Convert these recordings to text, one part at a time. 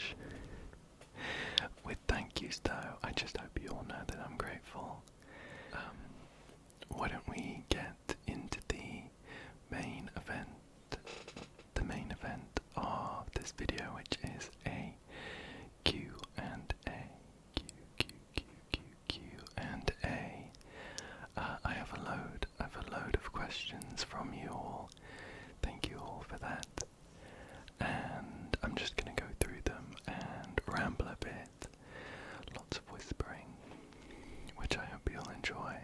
much. With thank yous though, I just hope you all know that I'm grateful. Why don't we get into the main event? The main event of this video, which is a Q and A. Q and A. I have a load of questions from you all. Thank you all for that. And I'm just gonna go through them and ramble a bit. Lots of whispering, which I hope you'll enjoy.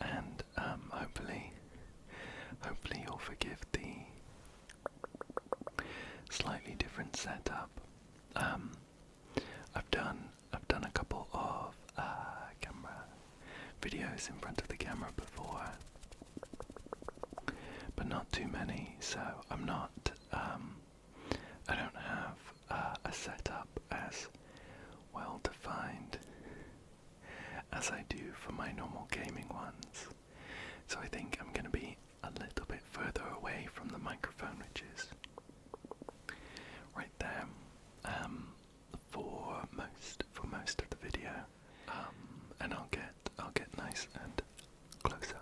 And hopefully you'll forgive the slightly different setup. I've done a couple of camera videos in front of the camera before, but not too many. So I'm not. I don't have a setup as well defined as I do for my normal gaming ones. So I think I'm going to be a little bit further away from the microphone, which is right there, for most of the video, and I'll get nice and close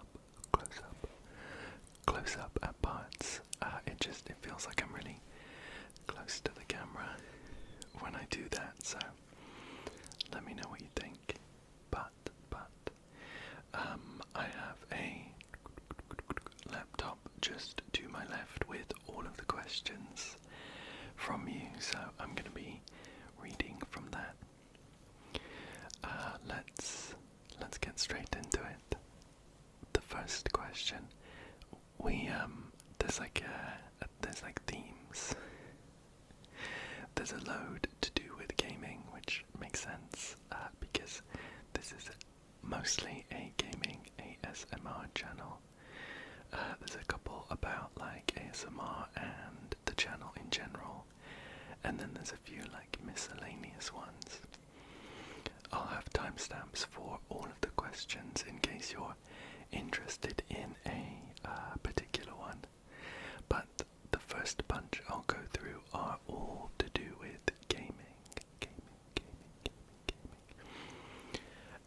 up at parts. It feels like I'm really close to the camera when I do that. So let me know what you think. But I have a laptop just to my left with all of the questions from you, so I'm going to be reading from that. Let's get straight into it. The first question, there's like themes. There's a load to do with gaming, which makes sense because this is mostly a gaming ASMR channel. There's a couple about like ASMR and the channel in general, and then there's a few like miscellaneous ones. I'll have timestamps for all of the questions in case you're interested in a particular one, but the first bunch I'll go through are all to do with gaming.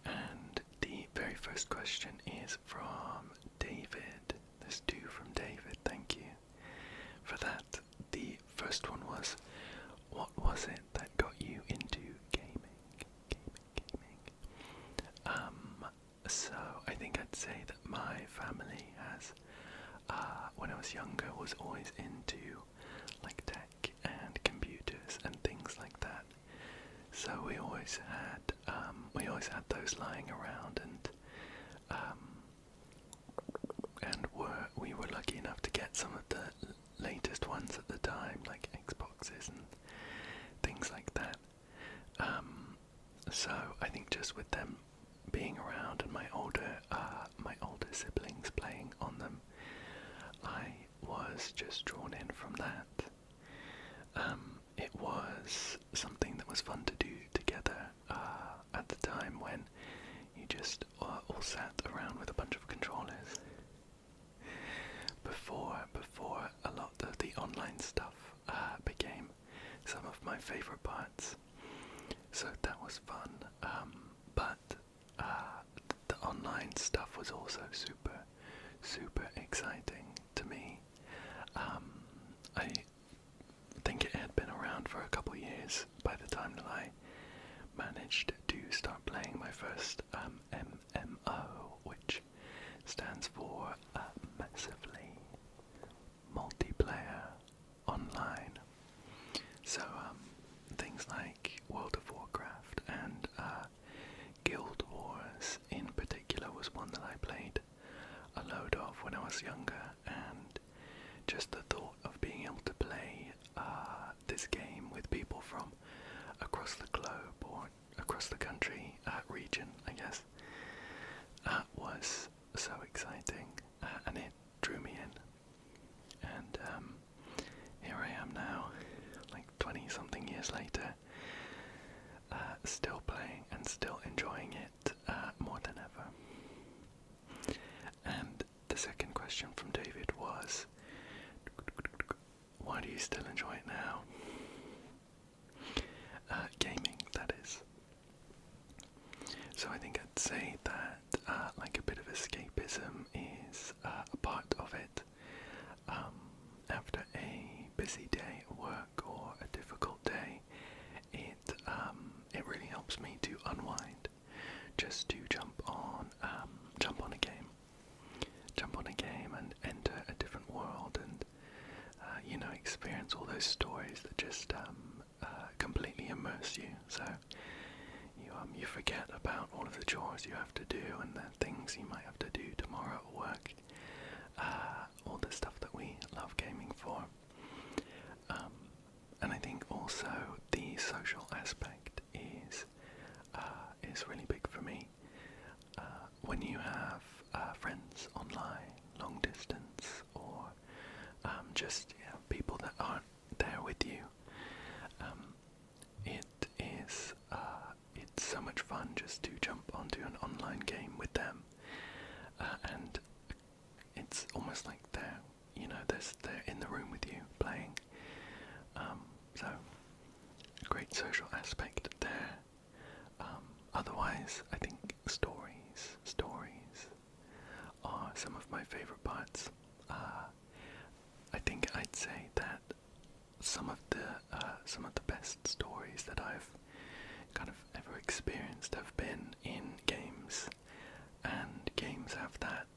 And the very first question is from David. There's two from David, thank you for that. The first one was, what was it that got you into gaming? So I think I'd say that my family has, when I was younger, was always into like tech and computers and things like that. So we always had those lying around, and we were lucky enough to get some of the latest ones at the time, like Xboxes and things like that. So I think just with them being around and my older siblings playing on them, I was just drawn in from that. It was something that was fun to do together at the time when you just all sat around with a bunch of controllers. Before a lot of the online stuff became some of my favorite parts, so that was fun. But the online stuff was also super exciting to me. I think it had been around for a couple years by the time that I managed to start playing my first MMO, which stands for massively multiplayer online. So things like World of Warcraft and Guild Wars in particular was one that I played a load of when I was younger, and just the thought of being able to play this game with people from across the globe or across the country, region, I guess, was so exciting, and it drew me in. And here I am now, like 20-something years later, still playing and still enjoying it more than ever. And the second question from David was, why do you still enjoy it now? experience all those stories that just completely immerse you. So you forget about all of the chores you have to do and the things you might have to do tomorrow at work. All the stuff that we love gaming for. And I think also the social aspect is really big for me. When you have friends online, long distance, or just people that aren't there with you, it's so much fun just to jump onto an online game with them, and it's almost like they're in the room with you playing. So great social aspect there. Otherwise, I think stories are some of my favorite parts. I think I'd say that some of the best stories that I've kind of ever experienced have been in games, and games have that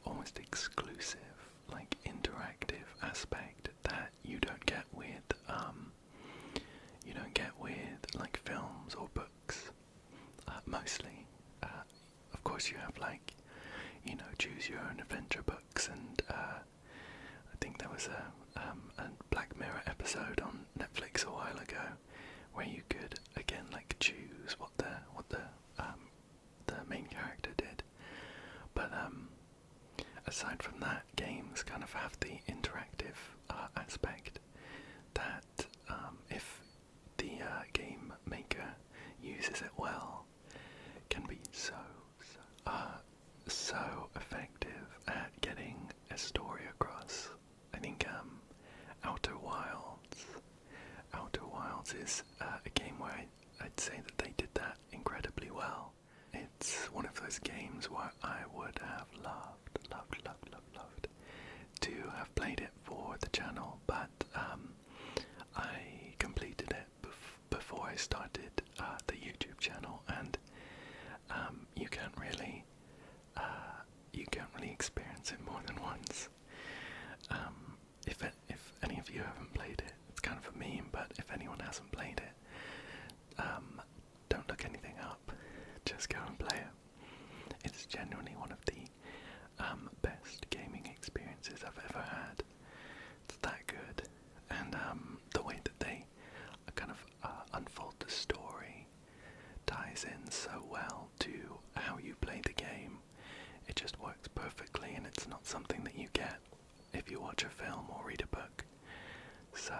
almost exclusive, like interactive aspect that you don't get with like films or books. Mostly, of course, you have like choose your own adventure books, and I think there was a Black Mirror episode on Netflix a while ago where you could again like choose what the main character did. But aside from that, games kind of have the interactive aspect that if the game maker uses it well, can be so effective at getting a story across. I think Outer Wilds is a game where I'd say that they did that incredibly well. It's one of those games where I would have loved to have played it for the channel, but I completed it before I started the YouTube channel, and you can't really experience it more than once. If any of you haven't played it, it's kind of a meme, but if anyone hasn't played it, don't look anything up, just go and play it. It's genuinely one of the best gaming experiences I've ever had. It's that good, and the way that they kind of unfold the story ties in so well to how you play the game. It just works perfectly, and it's not something that you get if you watch a film or read a book. So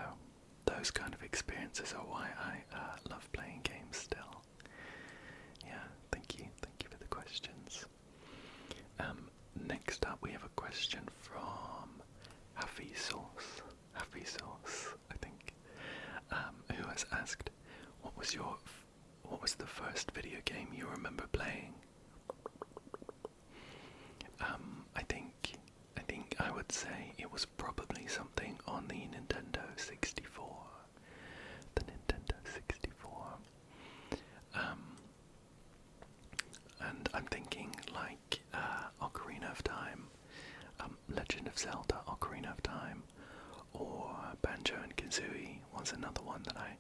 those kind of experiences are why I love playing games still. Yeah, thank you for the questions. Next up we have a question from Happy Sauce, I think, who has asked, what was the first video game you remember playing? I think I would say it was probably something on the Nintendo 64. The Nintendo 64. And I'm thinking like Ocarina of Time, Legend of Zelda Ocarina of Time, or Banjo and Kazooie was another one that I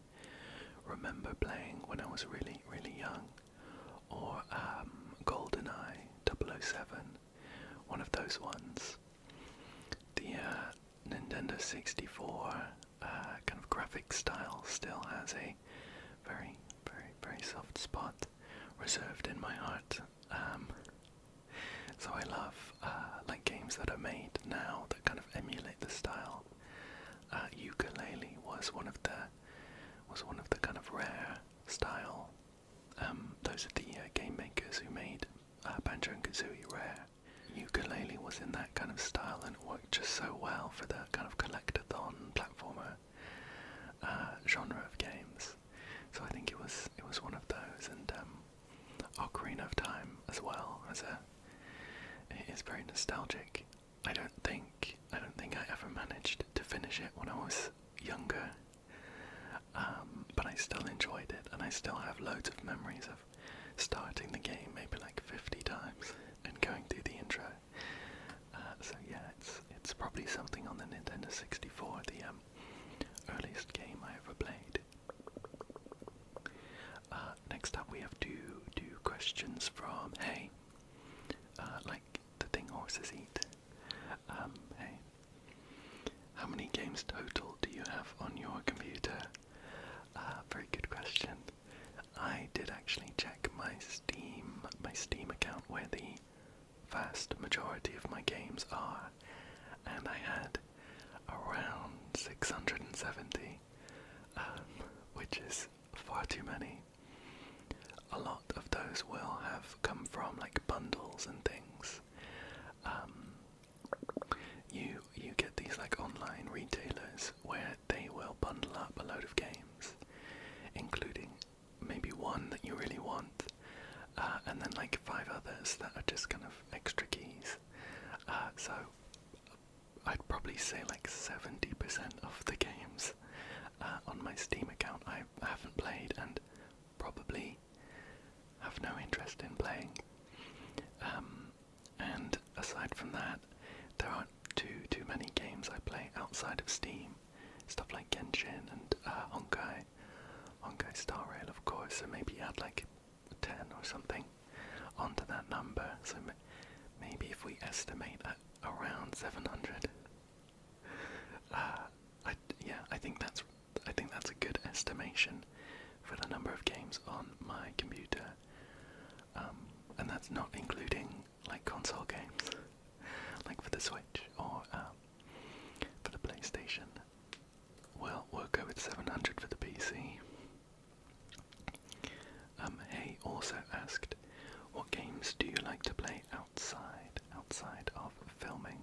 remember playing when I was really, really young, or GoldenEye 007, one of those ones. The Nintendo 64 kind of graphic style still has a very, very, very soft spot reserved in my heart. So I love like games that are made now that kind of emulate the style. Ukulele was one of the kind of rare style. Those are the game makers who made Banjo and Kazooie rare. Ukulele was in that kind of style, and it worked just so well for the kind of collectathon platformer genre of games. So I think it was one of those, and Ocarina of Time as well it is very nostalgic. I don't think I ever managed to finish it when I was younger, but I still enjoyed it, and I still have loads of memories of starting the game maybe like 50 times and going through the intro. So yeah, it's probably something on the Nintendo 64, the we have two questions from Hey, like the thing horses eat. Hey, how many games total do you have on your computer? Very good question. I did actually check my Steam account where the vast majority of my games are, and I had around 670, which is far too many. A lot of those will have come from like bundles and things. You get these like online retailers where they will bundle up a load of games, including maybe one that you really want, and then like 5 others that are just kind of extra keys. So I'd probably say like 70% of the games on my Steam account I haven't played and probably have no interest in playing. And aside from that, there aren't too many games I play outside of Steam. Stuff like Genshin and Honkai Star Rail, of course, so maybe add like 10 or something onto that number. So maybe if we estimate at around 700. I think that's a good estimation for the number of games on my computer, and that's not including like console games, like for the Switch or for the PlayStation. Well, we'll go with 700 for the PC. Hey also asked, what games do you like to play outside of filming?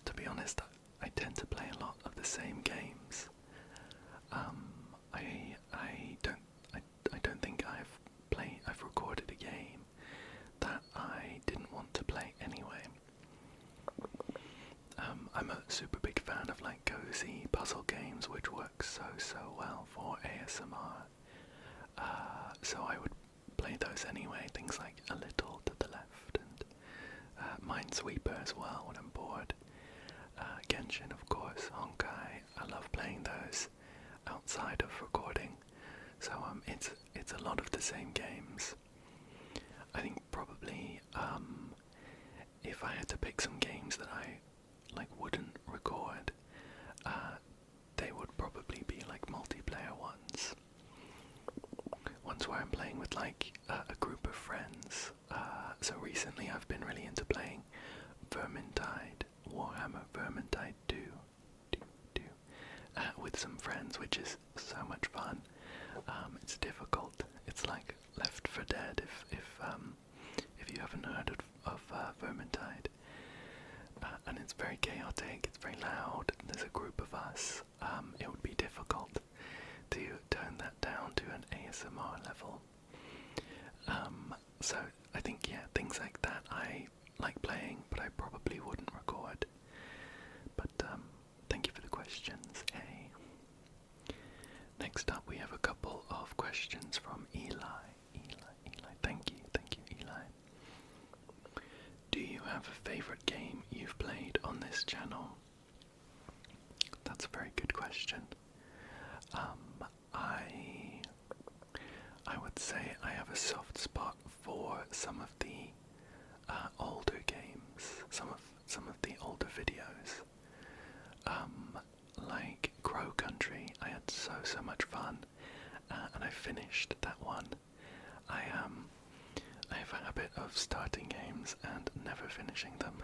To be honest, I tend to play a lot of the same games. I don't think I've recorded a game that I didn't want to play anyway. I'm a super big fan of like cozy puzzle games, which work so well for ASMR. So I would play those anyway. Things like A Little to the Left and Minesweeper as well when I'm bored. Genshin, of course, Honkai. I love playing those outside of recording. So it's a lot of the same games. I think probably if I had to pick some games that I like wouldn't record, they would probably be like multiplayer ones. Ones where I'm playing with like a group of friends. So recently I've been really into playing Warhammer Vermintide 2 with some friends, which is so much fun. It's difficult. It's like Left 4 Dead if you haven't heard of Vermintide. And it's very chaotic, it's very loud, there's a group of us. It would be difficult to turn that down to an ASMR level. So I think, yeah, things like that I like playing, but I probably wouldn't record. But thank you for the questions, hey. Next up we have a couple of questions from Eli. Thank you, Eli. Do you have a favourite game you've played on this channel? That's a very good question. I would say I have a soft spot for some of the older games, some of the older videos. Like Crow Country, I had so much fun, and I finished that one. I have a habit of starting games and never finishing them.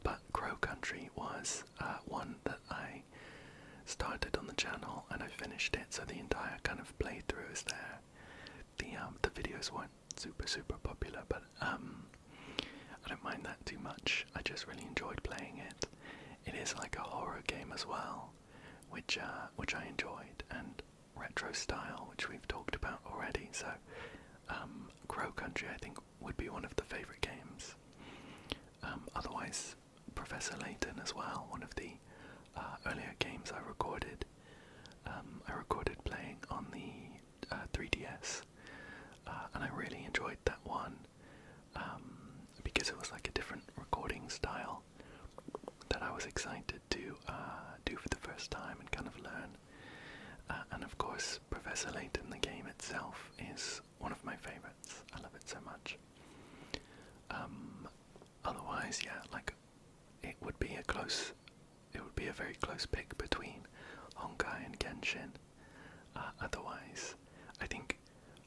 But Crow Country was one that I started on the channel and I finished it, so the entire kind of playthrough is there. The videos weren't super popular, but I don't mind that too much. I just really enjoyed playing it. It is like a horror game as well, which I enjoyed, and retro style, which we've talked about already. So Crow Country, I think, would be one of the favourite games. Otherwise, Professor Layton as well, one of the earlier games I recorded. I recorded playing on the 3DS, and I really enjoyed that one because it was like a different recording style that I was excited to do for the first time and kind of learn. And of course, Isolated in the game itself is one of my favorites. I love it so much. Otherwise, yeah, like it would be a very close pick between Honkai and Genshin. Otherwise, I think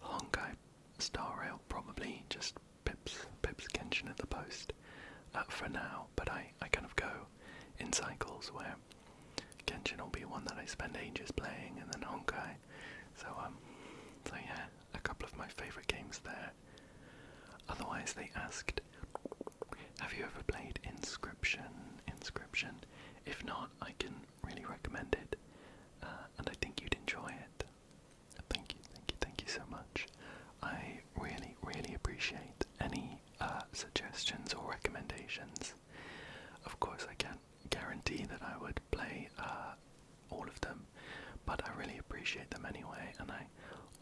Honkai Star Rail probably just pips Genshin at the post for now, but I kind of go in cycles where Genshin will be one that I spend ages playing, and then Honkai. So yeah, a couple of my favourite games there. Otherwise, they asked, have you ever played Inscryption? If not, I can really recommend it, and I think you'd enjoy it. Thank you so much. I really appreciate any suggestions or recommendations. Of course, I can't guarantee that I would play all of them, but I really appreciate them anyway, and I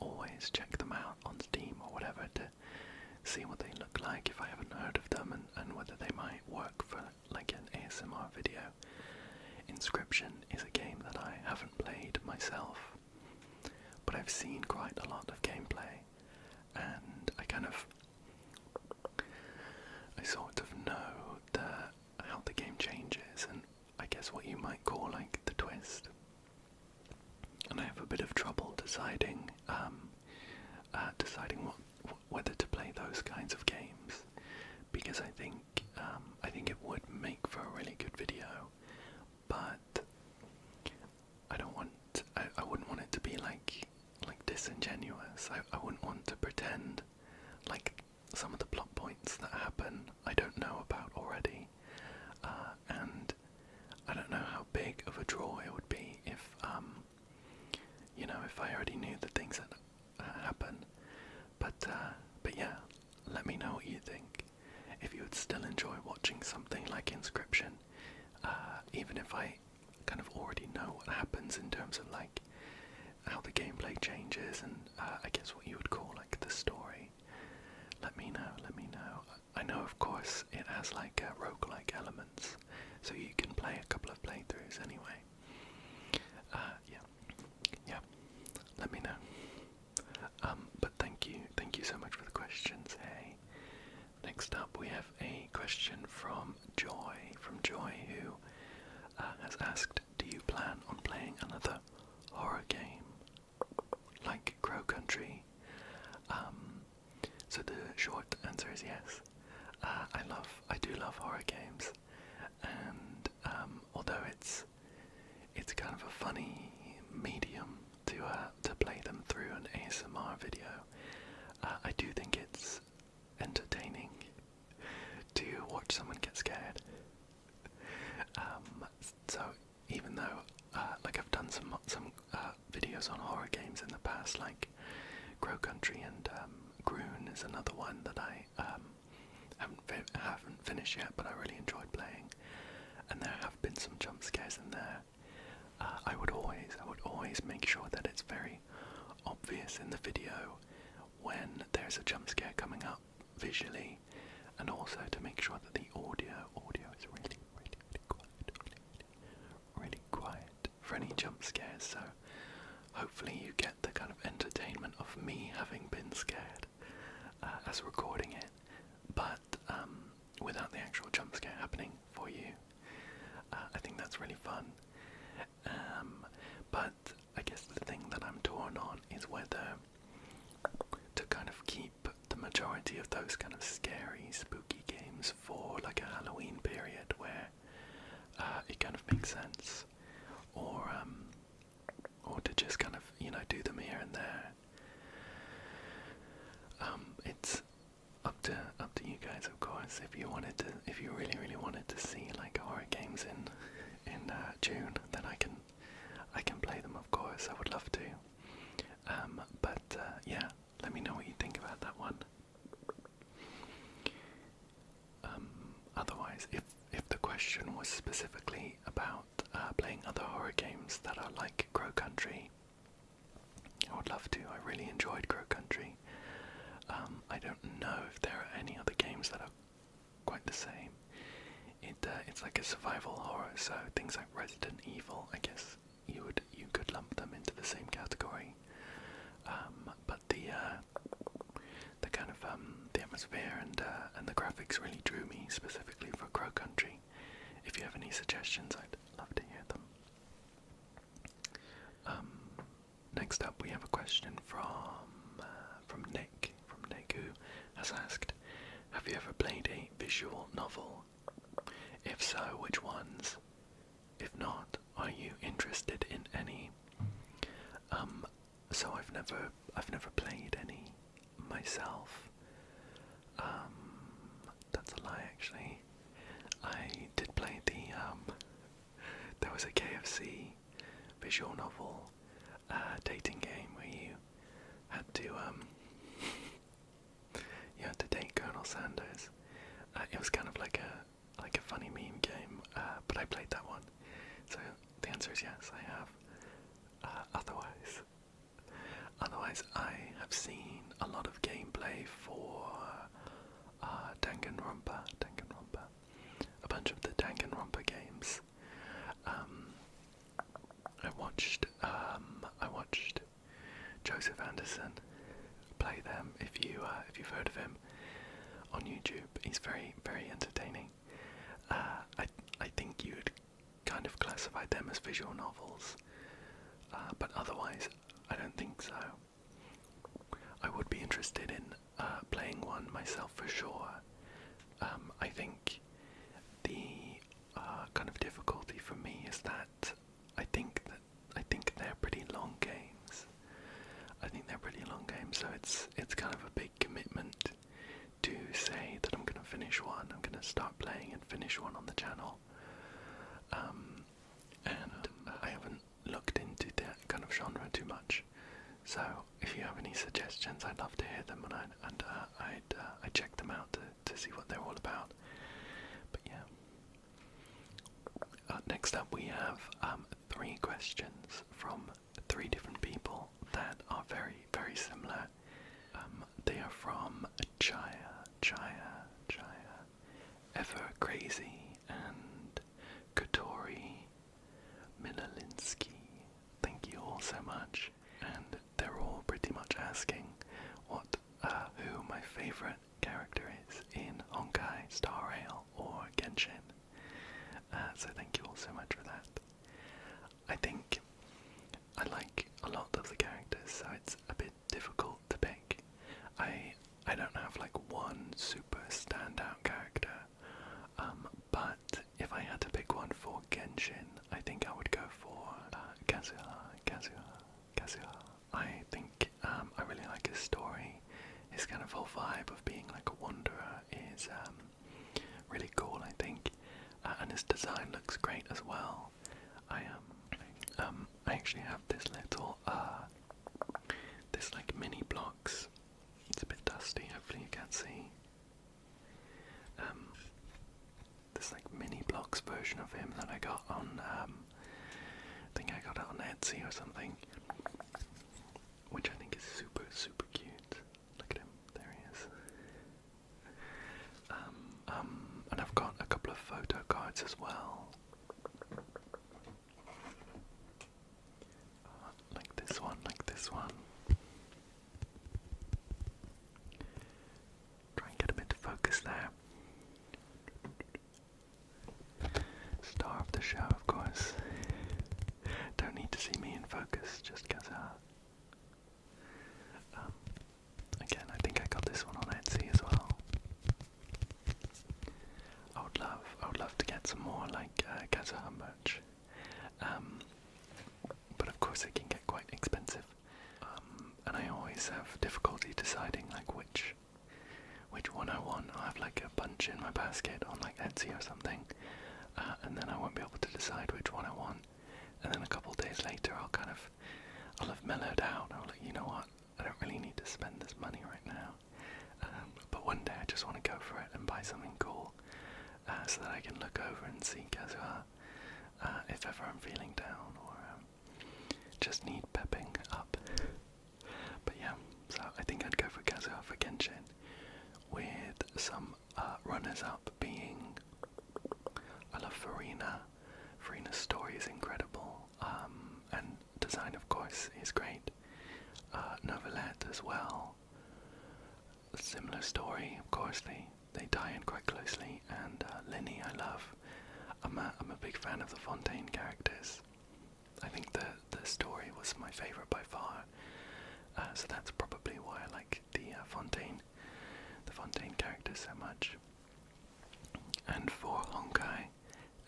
always check them out on Steam or whatever to see what they look like if I haven't heard of them, and whether they might work for like an ASMR video. Inscryption is a game that I haven't played myself, but I've seen quite a lot of gameplay, and I sort of know how the game changes, and I guess what you might call like the twist. And I have a bit of trouble deciding whether to play those kinds of games, because I think it would make for a really good video, but I wouldn't want it to be like disingenuous. I wouldn't want to pretend like some of the plot points that happen I don't know about already, and I don't know how big of a draw it would be if if I already knew the things that happen. But yeah, let me know what you think. If you would still enjoy watching something like Inscryption, even if I kind of already know what happens in terms of like how the gameplay changes, and I guess what you would call like the story. Let me know. I know, of course, it has like roguelike elements, so you can play a couple of playthroughs anyway. Yeah. Let me know. But thank you so much for the questions. Hey. Next up, we have a question from Joy. Who has asked, do you plan on playing another horror game like Crow Country? So the short answer is yes. I do love horror games, and although it's kind of a funny medium to play them through an ASMR video, I do think it's entertaining to watch someone get scared. So even though like I've done some videos on horror games in the past, like Crow Country and Groon is another one that I haven't finished yet, but I really enjoyed playing, and there have been some jump scares in there. I would always make sure that it's very obvious in the video when there's a jump scare coming up visually, and also to make sure that the audio is really quiet for any jump scares. So hopefully you get the kind of entertainment of me having been scared as recording it, but without the actual jump scare happening for you. I think that's really fun. But I guess the thing that I'm torn on is whether to kind of keep the majority of those kind of scary, spooky games for like a Halloween period where it kind of makes sense, or to just kind of do them here and there. It's up to you guys, of course. If you really wanted to see like horror games in June, then I can play them, of course. I would love to. But yeah, let me know what you think about that one. Otherwise, if the question was specifically about playing other horror games that are like Crow Country, I would love to. I really enjoyed Crow Country. I don't know if there are any other games that are quite the same. It's like a survival horror, so things like Resident Evil, I guess you could lump them into the same category. but the kind of the atmosphere and the graphics really drew me specifically for Crow Country. If you have any suggestions, I'd love to hear them. Next up, we have a question from Nick. From Nick, who has asked, "Have you ever played a visual novel? If so, which ones? If not, are you interested in any?" So I've never played any myself. That's a lie, actually. I did play there was a KFC visual novel dating game where you had to date Colonel Sanders. It was kind of like a funny meme game, but I played that one. So the answer is yes, I have. Otherwise, I have seen a lot of gameplay for Danganronpa, a bunch of the Danganronpa games. I watched Joseph Anderson play them. If you've heard of him on YouTube, he's very, very entertaining. I think you'd kind of classify them as visual novels, but otherwise, I don't think so. I would be interested in playing one myself for sure. I think the kind of difficulty for me is that I think they're pretty long games. So it's kind of a big commitment to say that I'm gonna finish one. I'm gonna start playing and finish one on the channel. And I haven't looked into that kind of genre too much. So if you have any suggestions, I'd love to hear them, and I'd check them out to see what they're all about. But yeah. Next up, we have 3 questions from 3 different people that are very, very similar. They are from Chaya, Ever Crazy, and Kotori Milalinsky. Thank you all so much. And they're all pretty much asking who my favorite character is in Honkai Star Rail or Genshin. So thank you all so much for that. I think I like a lot of the characters, so it's a bit difficult to pick. I don't have like one super standout character, but if I had to pick one for Genshin, I think I would go for Kazuha. I think I really like his story. His kind of whole vibe of being like a wanderer is really cool, I think, and his design looks great as well. I actually have this little this like mini blocks. It's a bit dusty, hopefully you can't see. This like mini blocks version of him that I got on I think I got it on Etsy or something, which I think is super, super cute. Look at him, there he is. And I've got a couple of photo cards as well. Like this one. Try and get a bit of focus there. Star of the show, of course. Don't need to see me in focus, just Kazuha. Again, I think I got this one on Etsy as well. I would love to get some more like Kazuha merch. But of course it can get quite expensive. And I always have difficulty deciding like which one I want. I'll have like a bunch in my basket on like Etsy or something, and then I won't be able to decide which one I want. And then a couple of days later I'll have mellowed out. I'll like, you know what, I don't really need to spend this money right now. But one day I just want to go for it and buy something cool, so that I can look over and see Kazuha if ever I'm feeling down or just need pepping up. But yeah, so I think I'd go for Kazuha for Genshin, with some runners-up being, I love Farina. Farina's story is incredible, and design of course is great. Nova as well. A similar story, of course, they tie in quite closely, and Linny I love. I'm a big fan of the Fontaine characters. I think the story was my favourite by far, so that's probably why I like the Fontaine characters so much. And for Honkai,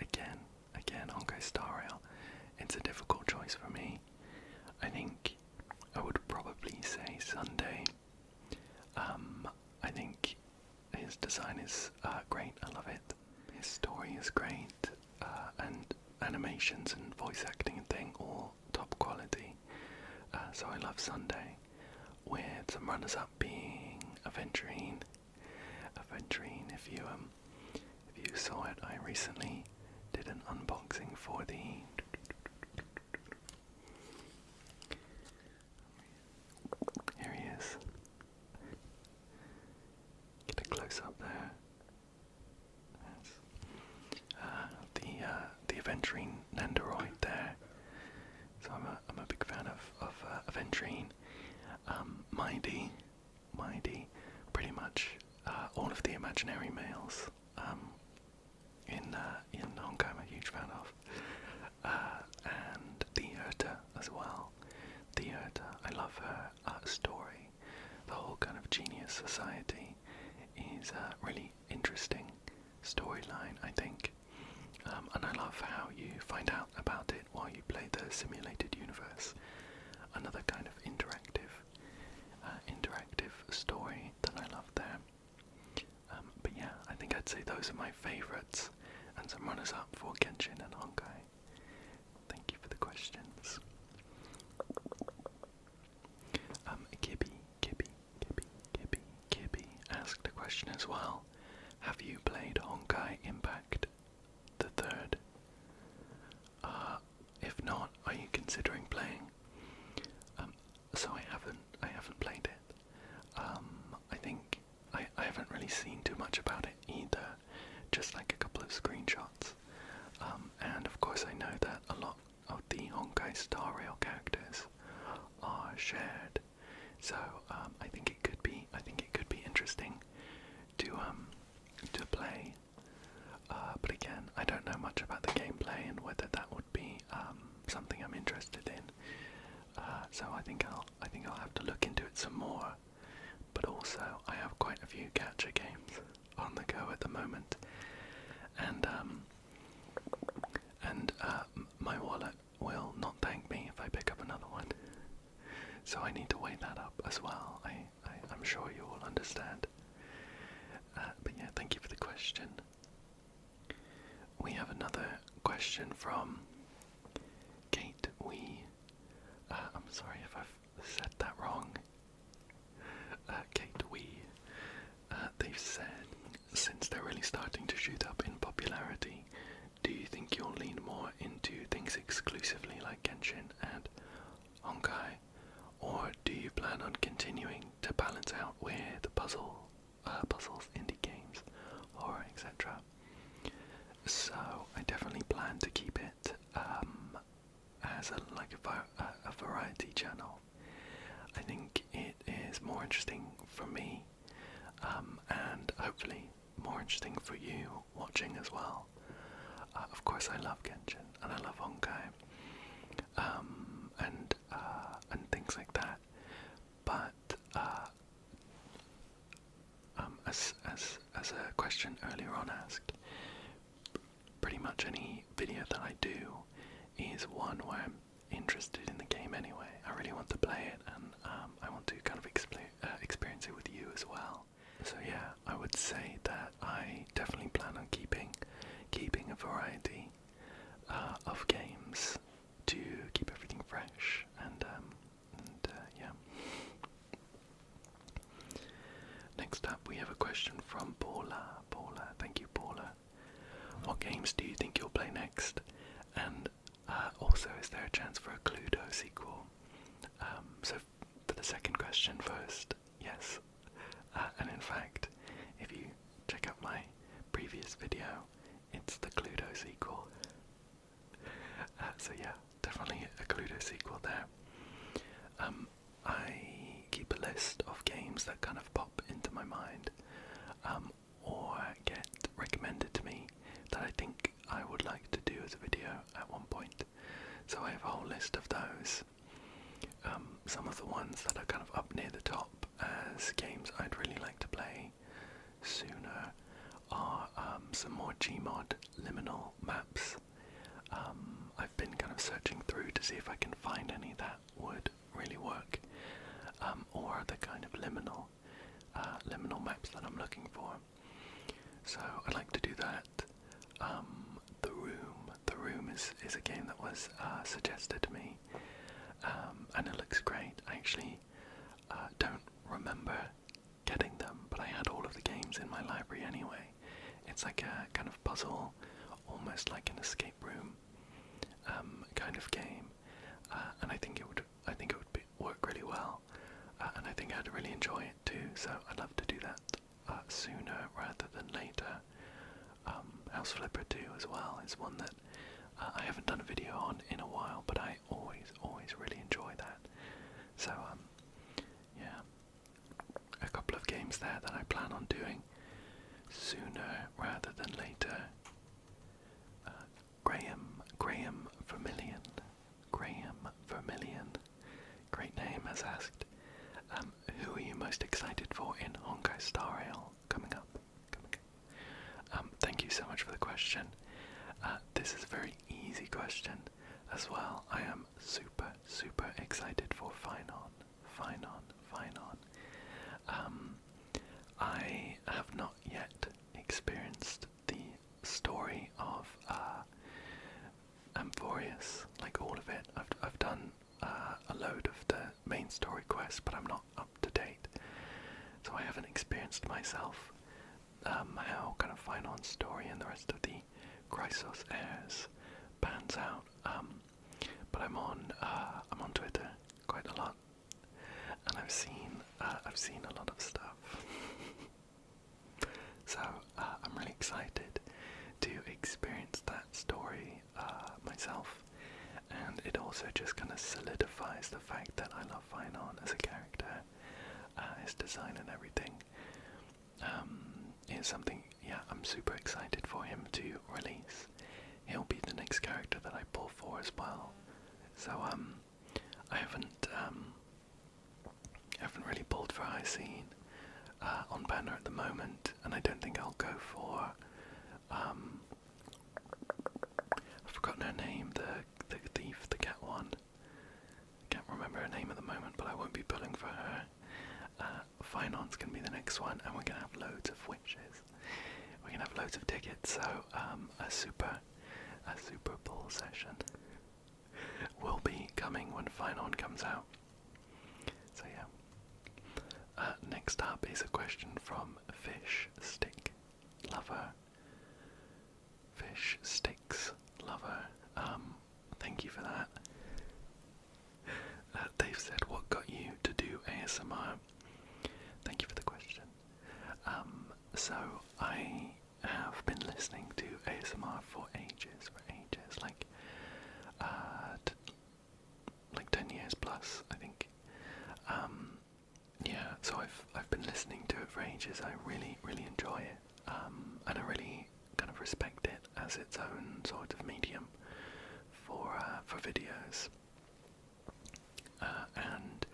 again, Honkai Star Rail, it's a difficult choice for me. I think I would probably say Sunday. I think his design is great, I love it. His story is great, and animations and voice acting and thing, all top quality. So I love Sunday, with some runners-up being Aventurine. If you saw it, I recently did an unboxing for the here he is. Get a close up there. The Aventurine Nendoroid there. So I'm a big fan of Aventurine. Mighty, pretty much all of the imaginary males in Honkai I'm a huge fan of, and the Urta as well. The Urta, I love her story. The whole kind of genius society is a really interesting storyline, I think, and I love how you find out about it while you play the simulated universe. Another kind of interactive story that I love there. But yeah, I think I'd say those are my favourites, and some runners-up for Genshin and Honkai. Thank you for the questions. Kibby asked a question as well. Have you played Honkai Impact the third? If not, are you considering playing? So I haven't played it. I think I haven't really seen too much about it either, just like a couple of screenshots. And of course I know that a lot of the Honkai Star Rail characters are shared, so I think it could be interesting to play. But again, I don't know much about the gameplay and whether that would be something I'm interested in. So I think I'll have to look into it some more. But also, I have quite a few gacha games on the go at the moment, and my wallet will not thank me if I pick up another one. So I need to weigh that up as well. I'm sure you will understand. But yeah, thank you for the question. We have another question from Kate Wee. I'm sorry if I've said that wrong. Kate Wee. They've said, since they're really starting to shoot up in popularity, do you think you'll lean more into things exclusively like Genshin and Honkai, or do you plan on continuing to balance out with puzzles, indie games, horror, etc.? So I definitely plan to keep it as a variety channel. I think it is more interesting for me, and hopefully more interesting for you watching as well. Of course, I love Genshin and I love Honkai, and things like that. But as a question earlier on asked, pretty much any video that I do is one where I'm interested in the game anyway. I really want to play it, and I want to kind of experience it with you as well. So yeah, I would say that I definitely plan on keeping a variety of games to keep everything fresh, and yeah. Next up, we have a question from Paula. Thank you, Paula. What games do you think you'll play next? And also, is there a chance for a Cluedo sequel? So for the second question first, yes. And in fact, if you check out my previous video, it's the Cluedo sequel. So yeah, definitely a Cluedo sequel there. I keep a list that kind of pop into my mind, or get recommended to me that I think I would like to do as a video at one point. So I have a whole list of those. Some of the ones that are kind of up near the top as games I'd really like to play sooner are some more Gmod liminal maps. I've been kind of searching through to see if I can find any that would really work, or the kind of liminal maps that I'm looking for. So I'd like to do that. The Room is a game that was suggested to me, and it looks great. I actually don't remember getting them, but I had all of the games in my library anyway. It's like a kind of puzzle, almost like an escape room kind of game, and I think it would work really well, and I think I'd really enjoy it too. So I'd love to do that sooner rather than later. House Flipper 2 as well is one that I haven't done a video on in a while, but I always really enjoy that. So yeah, a couple of games there that I plan on doing sooner rather than later. Graham Vermillion, great name, has asked, who are you most excited for in Honkai Star Rail coming up? Thank you so much for the question. This is a very easy question as well. I am super excited for Finon. I have not yet experienced the story of Amphorius, like all of it. I've done a load of the main story quests, but I'm not up to date, so I haven't experienced myself how kind of Finon's story and the rest of the Chrysos heirs pans out. But I'm on Twitter quite a lot, and I've seen a lot of stuff. So I'm really excited to experience that story myself, and it also just kind of solidifies the fact that I love Finon as a character, his design and everything. Is something, yeah, I'm super excited for him to release. He'll be the next character that I pull for as well. So I haven't really pulled for Hyacinth on banner at the moment, and I don't think I'll go for I've forgotten her name, the thief, the cat one. Can't remember her name at the moment, but I won't be pulling for her. Finon's gonna be the next one, and we're gonna have loads of witches. We're gonna have loads of tickets, so a super pull session will be coming when Finon comes out. So yeah. Next up is a question from Fish Stick Lover. Fish Sticks Lover. Thank you for that. They've said, what got you to do ASMR? Thank you for the question. So I have been listening to ASMR for ages, like 10 years plus, I think. Yeah, so I've been listening to it for ages. I really enjoy it, and I really kind of respect it as its own sort of medium for videos. And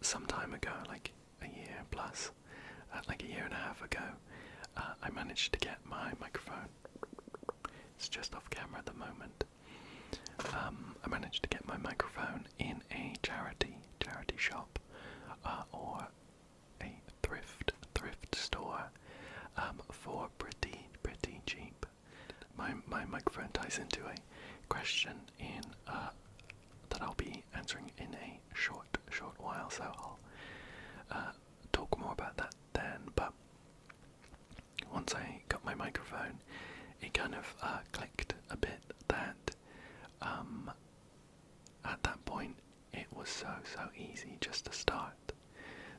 some time ago, like a year plus, like a year and a half ago, I managed to get my microphone. It's just off camera at the moment. I managed to get my microphone in a charity shop, or a thrift store, for pretty cheap. My microphone ties into a question in that I'll be answering in a short while, so I'll talk more about that then. But once I got my microphone, it kind of clicked a bit that at that point it was so easy just to start.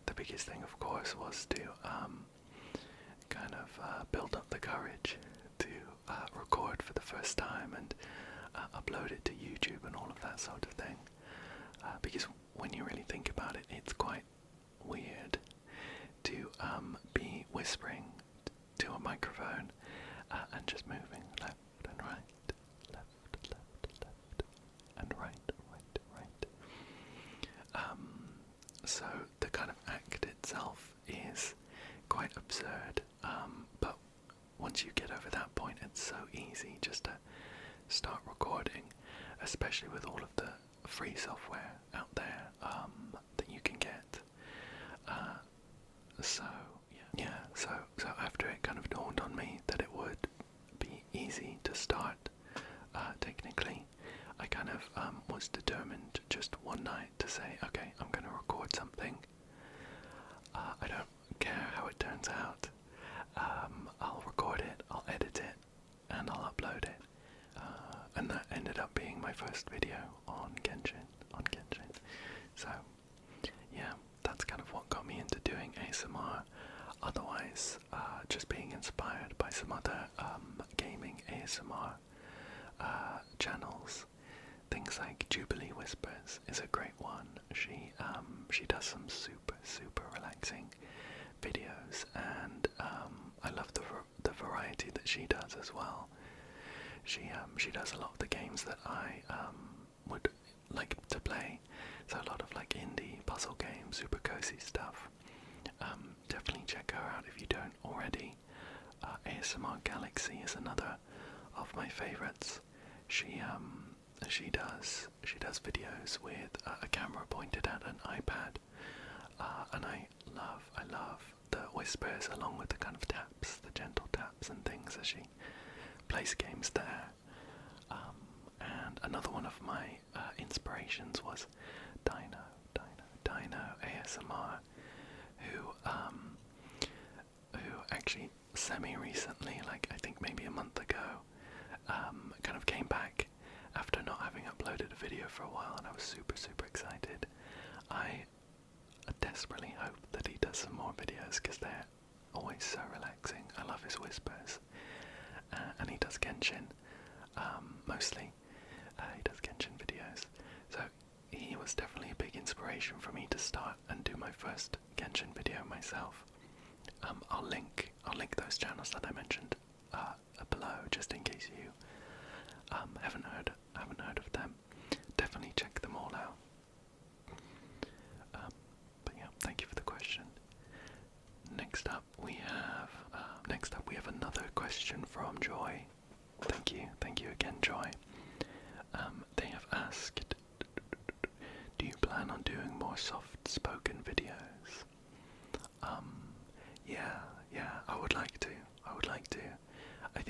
The biggest thing, of course, was to kind of build up the courage to record for the first time and upload it to YouTube and all of that sort of thing. Because when you really think about it, it's quite weird be whispering to a microphone and just moving left and right, left, and right. So the kind of act itself is quite absurd, but once you get over that point, it's so easy just to start recording, especially with all of the free software out there that you can get. So after it kind of dawned on me that it would be easy to start technically, I kind of was determined just one night to say, okay, I'm going to record something. I don't care how it turns out. I'll record it, I'll edit it, and I'll upload it. And that ended up being my first video on Genshin. So, yeah, that's kind of what got me into doing ASMR. Otherwise, just being inspired by some other gaming ASMR channels. Things like Jubilee Whispers is a great one. She does some super relaxing videos, and I love the variety that she does as well. She does a lot of the games that I would like to play. So a lot of like indie puzzle games, super cozy stuff. Definitely check her out if you don't already. ASMR Galaxy is another of my favorites. She does videos with a camera pointed at an iPad, and I love the whispers along with the kind of taps, the gentle taps and things as she plays games there. And another one of my inspirations was Dino ASMR, who actually semi-recently, like I think maybe a month ago, kind of came back after not having uploaded a video for a while, and I was super excited. I desperately hope that he does some more videos because they're always so relaxing. I love his whispers, and he does Genshin mostly. He does Genshin videos, so he was definitely a big inspiration for me to start and do my first Genshin video myself. I'll link those channels that I mentioned below, just in case you haven't heard of them. Definitely check them all out. But yeah, thank you for the question. Next up we have another question from Joy. Thank you again, Joy. They have asked, do you plan on doing more soft-spoken videos? Yeah, I would like to. I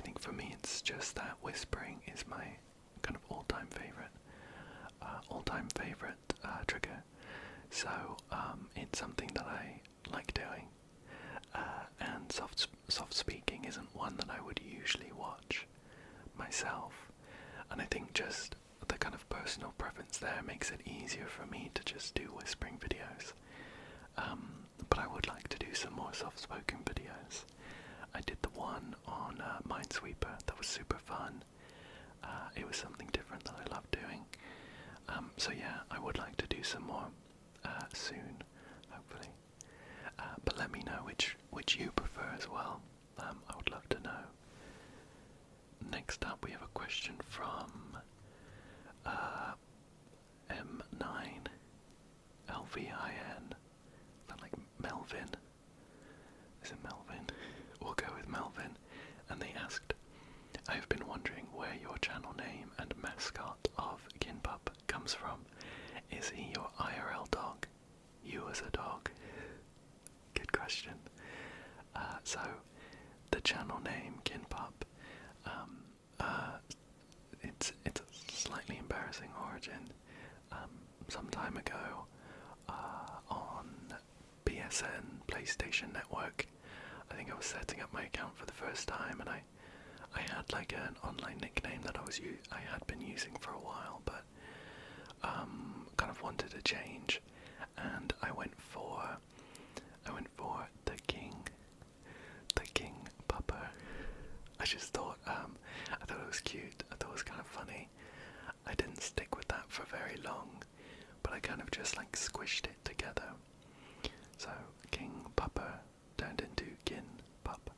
think for me it's just that whispering is my kind of all-time favorite trigger. So it's something that I like doing, and soft speaking isn't one that I would usually watch myself. And I think just the kind of personal preference there makes it easier for me to just do whispering videos. But I would like to do some more soft-spoken videos. I did the one on Minesweeper that was super fun. It was something different that I love doing. So yeah, I would like to do some more soon, hopefully. But let me know which you prefer as well. I would love to know. Next up we have a question from M9 LVIN. Is that like Melvin? Is it Melvin? We'll go with Melvin. And they asked, I have been wondering where your channel name and mascot of Kinpup comes from. Is he your IRL dog? You as a dog? Good question. So, the channel name Kinpup, it's a slightly embarrassing origin. Some time ago, on PSN, PlayStation Network, I think I was setting up my account for the first time, and I had like an online nickname that I had been using for a while, but kind of wanted to change, and I went for the King Pupper. I just thought I thought it was cute. I thought it was kind of funny. I didn't stick with that for very long, but I kind of just like squished it together. So King pupper turned into Gin Pup.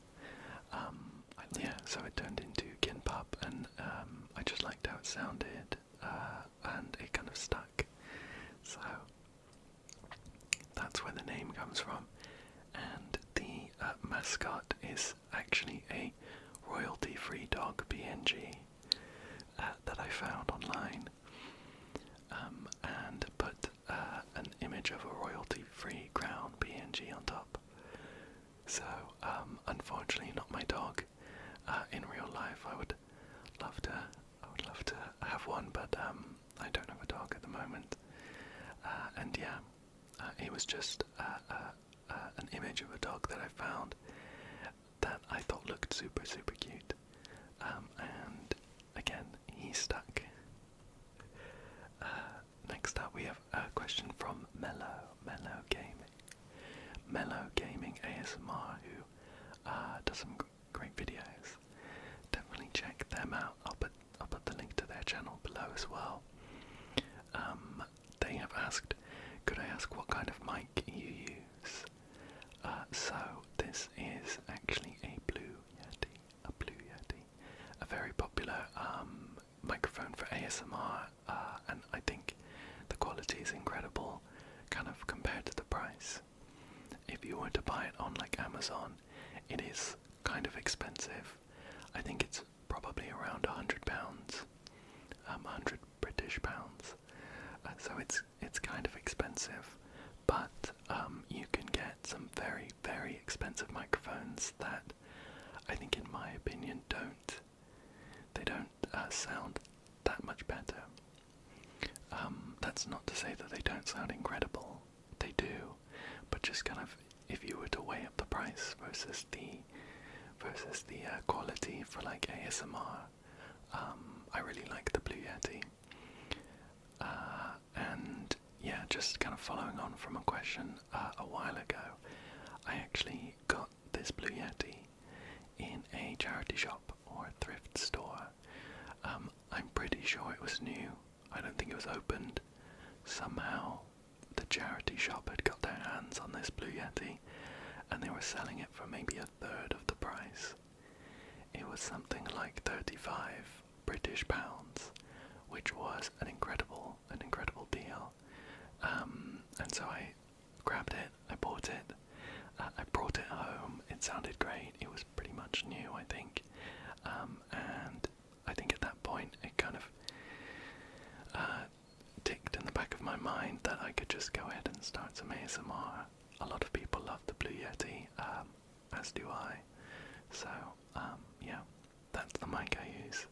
Yeah, so it turned into Gin Pup, and I just liked how it sounded, and it kind of stuck. So that's where the name comes from. And the mascot is actually a royalty-free dog PNG that I found online, and put an image of a royalty-free crown PNG on top. So, unfortunately, not my dog. In real life, I would love to have one, but I don't have a dog at the moment. And yeah, it was just an image of a dog that I found that I thought looked super cute. And again, he stuck. Next up, we have a question from Mellow Gaming ASMR, who does some great videos. Definitely check them out. I'll put the link to their channel below as well. They have asked, could I ask what kind of mic you use? So this is actually a Blue Yeti, a very popular microphone for ASMR, and I think the quality is incredible, kind of compared to the price. If you were to buy it on like Amazon, it is kind of expensive. I think it's probably around £100, 100 British pounds. So it's kind of expensive, but you can get some very expensive microphones that I think, in my opinion, don't sound that much better. That's not to say that they don't sound incredible. They do, but just kind of, if you were to weigh up the price versus the quality for like ASMR, I really like the Blue Yeti. And yeah, just kind of following on from a question a while ago, I actually got this Blue Yeti in a charity shop or a thrift store. I'm pretty sure it was new. I don't think it was opened. Somehow the charity shop had got their hands on this Blue Yeti, and they were selling it for maybe a third of the price. It was something like 35 British pounds, which was an incredible deal. And so I grabbed it, I bought it, I brought it home. It sounded great. It was pretty much new, I think. And I think at that point it kind of ticked in the back of my mind that I could just go ahead and start some ASMR. A lot of people love the Blue Yeti, as do I. So, yeah, that's the mic I use.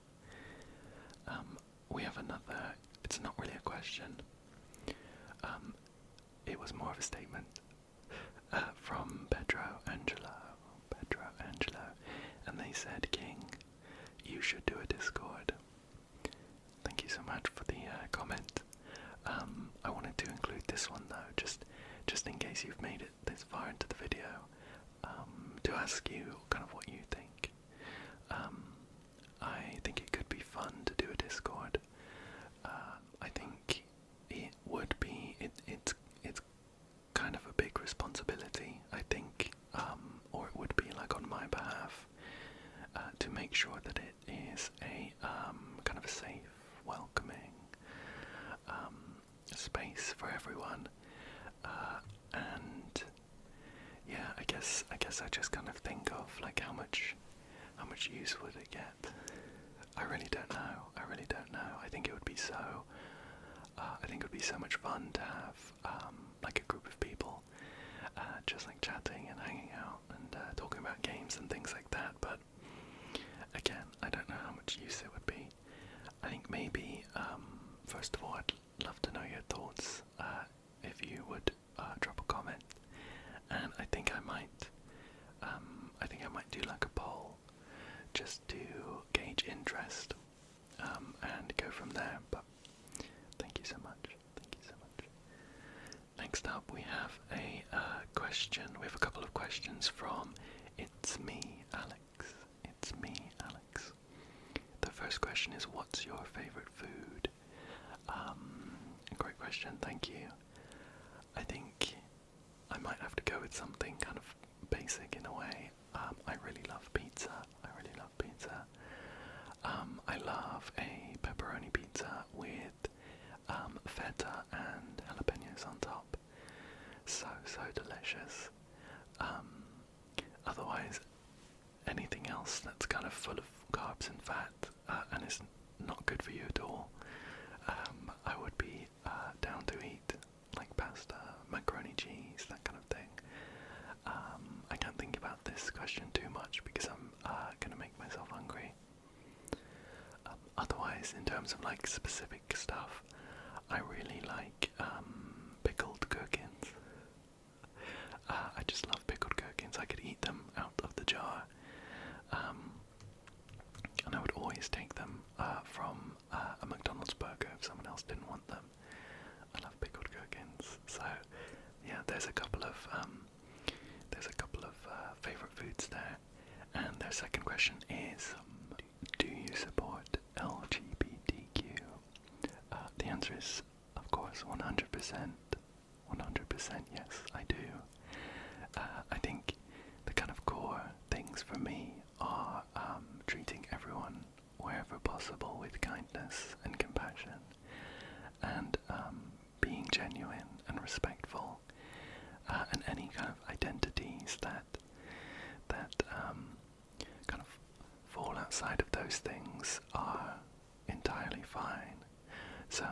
We have another, it's not really a question. It was more of a statement from Pedro Angelo, and they said, King, you should do a Discord. Thank you so much for the comment. I wanted to include this one though, just in case you've made it this far into the video, to ask you kind of what you think. I think it could be fun to do a Discord. I think it would be, it's kind of a big responsibility, I think, or it would be like on my behalf, to make sure that it is a kind of a safe, welcoming space for everyone. And yeah, I guess I just kind of think of like how much use would it get? I really don't know. I think it would be so much fun to have like a group of people just like chatting and hanging out and talking about games and things like that. But again, I don't know how much use it would be. I think maybe first of all, I'd love to know your thoughts. If you would drop a comment, and I think I might do like a poll just to gauge interest, and go from there. But thank you so much. Next up, we have a question. We have a couple of questions from It's Me, Alex. The first question is, what's your favorite food? Great question, thank you. I think I might have to go with something kind of basic in a way. I really love pizza. I love a pepperoni pizza with feta and jalapenos on top. So delicious. Otherwise, anything else that's kind of full of carbs and fat and is not good for you at all, I would be down to eat, like pasta, macaroni cheese, that kind of thing. I can't think about this question too much because I'm gonna make myself hungry. Otherwise, in terms of like specific stuff, I really like pickled gherkins. I just love pickled gherkins. I could eat them out of the jar, and I would always take them from a McDonald's burger if someone else didn't want them. I love pickled gherkins. So yeah, there's a couple of favorite foods there. And their second question is, do you support LGBTQ? The answer is, of course, 100%. 100% yes, I do. I think the kind of core things for me are treating everyone wherever possible with kindness and compassion, and being genuine and respectful, and any kind of identities that kind of fall outside of those things are entirely fine. So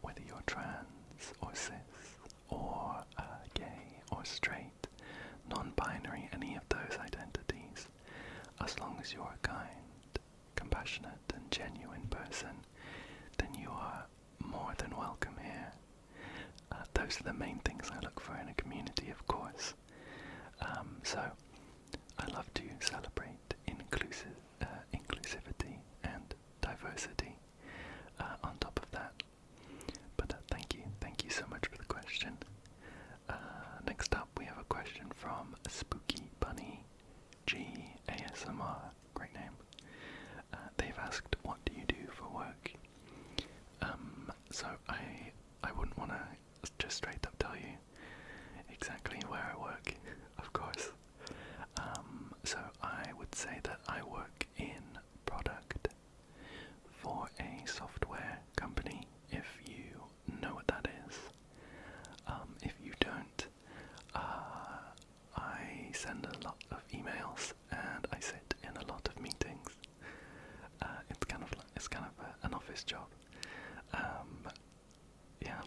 whether you're trans or cis or gay or straight, non-binary, any of those identities, as long as you're a kind, compassionate and genuine person, then you are more than welcome here. Those are the main things I look for in a community, of course. So I love to celebrate inclusivity and diversity on top of that. But thank you so much for the question. Next up, we have a question from Spooky Bunny G ASMR. Great name. They've asked, what do you do for work? So I wouldn't want to just straight up tell you exactly where I work, of course. So I would say that I work in product for a software company, if you know what that is. If you don't, I send a lot of emails and I sit in a lot of meetings. It's kind of an office job. Yeah,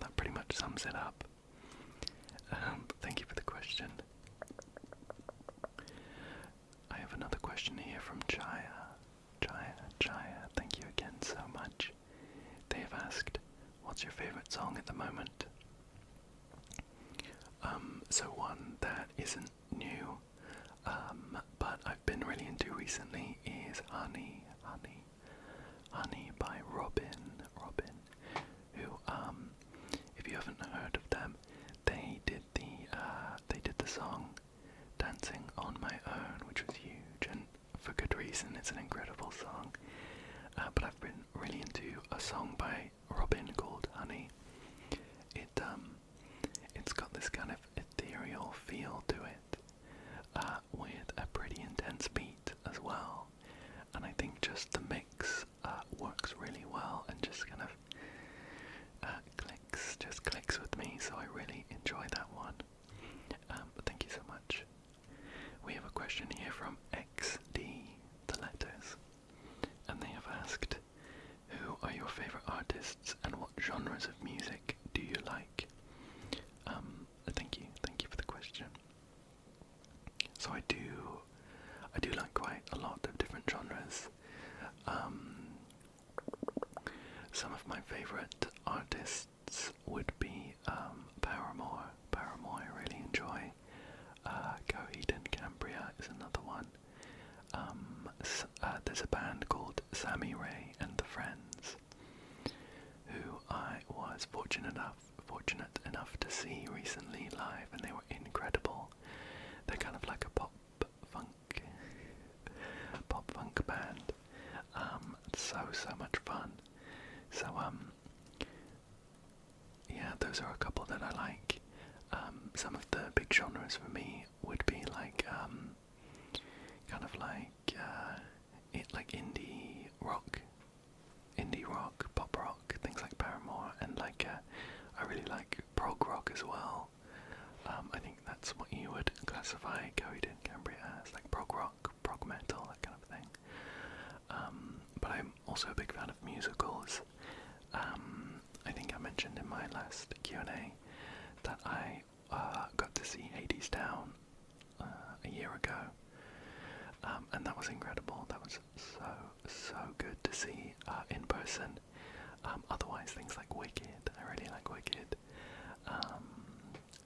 that pretty much sums it up. Thank you for the question. I have another question here from Jaya. Jaya, thank you again so much. They have asked, what's your favourite song at the moment? So one that isn't new, but I've been really into recently is Honey by Robin, who, if you haven't heard of them, they did the song Dancing on My Own, which was huge, and for good reason. It's an incredible song. But I've been really into a song by Robin called Honey. It's got this kind of ethereal feel to it, with a pretty intense beat as well. And I think just the mix works really well and just kind of clicks with me, so I really enjoy that one. But thank you so much. We have a question here from XD, the letters, and they have asked, who are your favourite artists and what genres of music do you like? Thank you for the question. So I do like quite a lot of different genres. Some of my favourite artists would be Paramore. I really enjoy. Coheed and Cambria is another one. There's a band called Sammy Ray and the Friends, who I was fortunate enough to see recently live, and they were incredible. They're kind of like a pop funk band. So much fun. So yeah, those are a couple that I like. some of the big genres for me would be like kind of like like indie rock, pop rock, things like Paramore, and like I really like prog rock as well. I think that's what you would classify Coed in Cambria as, like prog rock, prog metal, that kind of thing. But I'm also a big fan of musicals. I think I mentioned in my last Q&A that I got to see Hades Town a year ago, and that was incredible. That was so good to see in person. Otherwise, things like Wicked, I really like Wicked,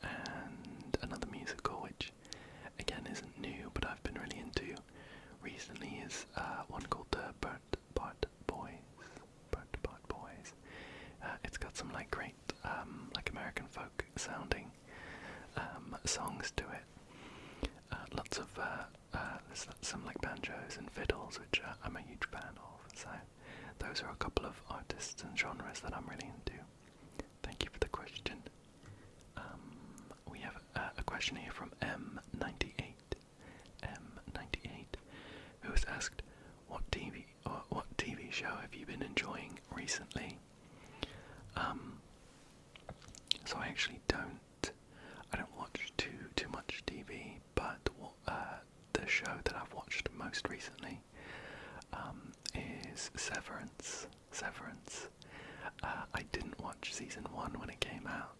and another musical which again isn't new but I've been really into recently is one called the Burnt Part Boys. It's got some like great like American folk sounding songs to it. Lots of there's some like banjos and fiddles, which I'm a huge fan of. So those are a couple of artists and genres that I'm really into. Thank you for the question. We have a question here from M98, who has asked, what TV show have you been enjoying recently? So I actually I don't watch too much TV, but the show that I've watched most recently is Severance. I didn't watch season 1 when it came out,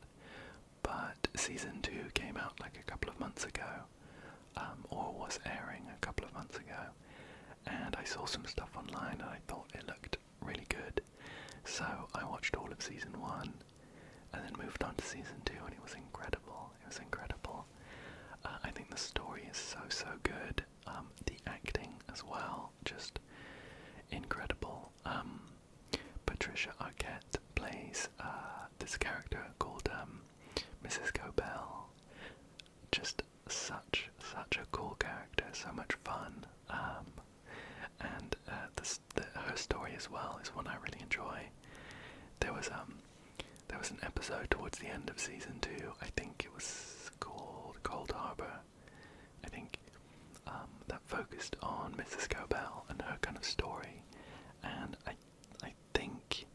but season 2 came out like a couple of months ago, or was airing a couple of months ago, and I saw some stuff online and I thought it looked really good, so I watched all of season 1 and then moved on to season 2, and it was incredible. I think the story is so good. The acting as well, just incredible. Patricia Arquette plays this character called Mrs. Cobell. Just such a cool character, so much fun. And her story as well is one I really enjoy. There was an episode towards the end of season 2, I think it was called Cold Harbor, I think, that focused on Mrs. Cobell and her kind of story, and I think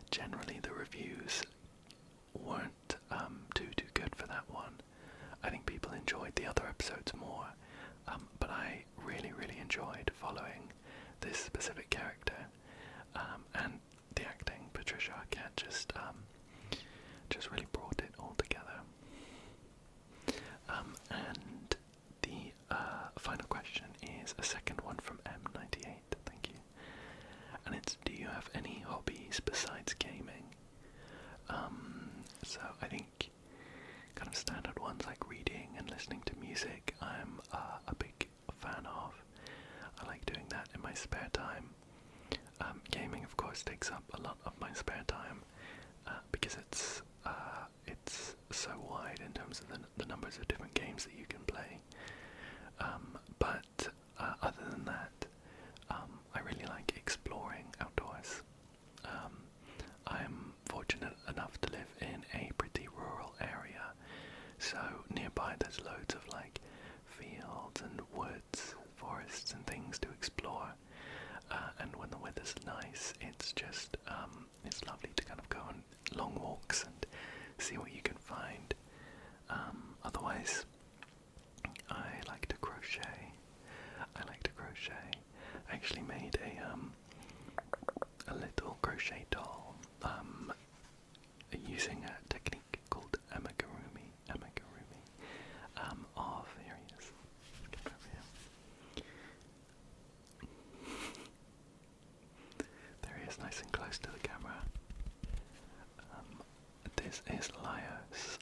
generally the reviews weren't too good for that one. I think people enjoyed the other episodes more, but I really enjoyed following this specific character, and the acting. Patricia Arquette just really brought it all together. And the final question is a second one from M98, thank you. And it's, do you have any hobbies besides gaming? So I think kind of standard ones like reading and listening to music, I'm a big fan of. I like doing that in my spare time. Gaming, of course, takes up a lot of my spare time because it's so wide in terms of the numbers of different games that you can play. But other than that, I really like exploring outdoors. I'm fortunate enough to live in a pretty rural area, so nearby there's loads of like fields and woods, forests and things to explore. And when the weather's nice, it's just it's lovely to kind of go on long walks and see what you can find. Otherwise, I like to crochet. I actually made a little crochet doll using a technique called amigurumi. Here he is. Get over here. There he is, nice and close to the camera. This is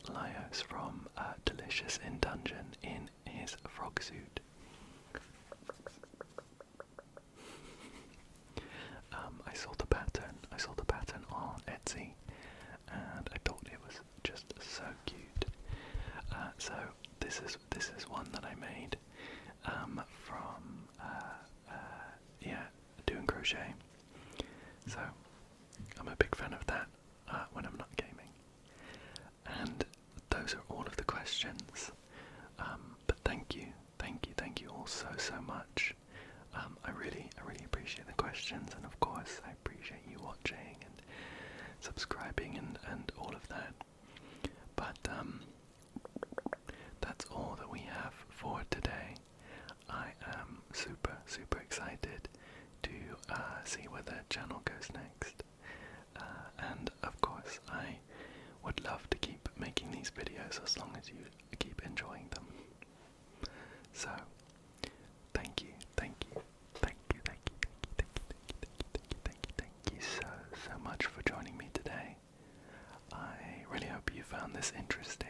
Laios from Delicious in Dungeon in his frog suit. I saw the pattern on Etsy, and I thought it was just so cute. So this is one that I made from doing crochet. So I'm a big fan of that when I'm not gaming. And those are all of the questions subscribing and all of that. But that's all that we have for today. I am super excited to see where the channel goes next. And of course, I would love to keep making these videos as long as you keep enjoying them. So, thank you so much for joining me today. I really hope you found this interesting.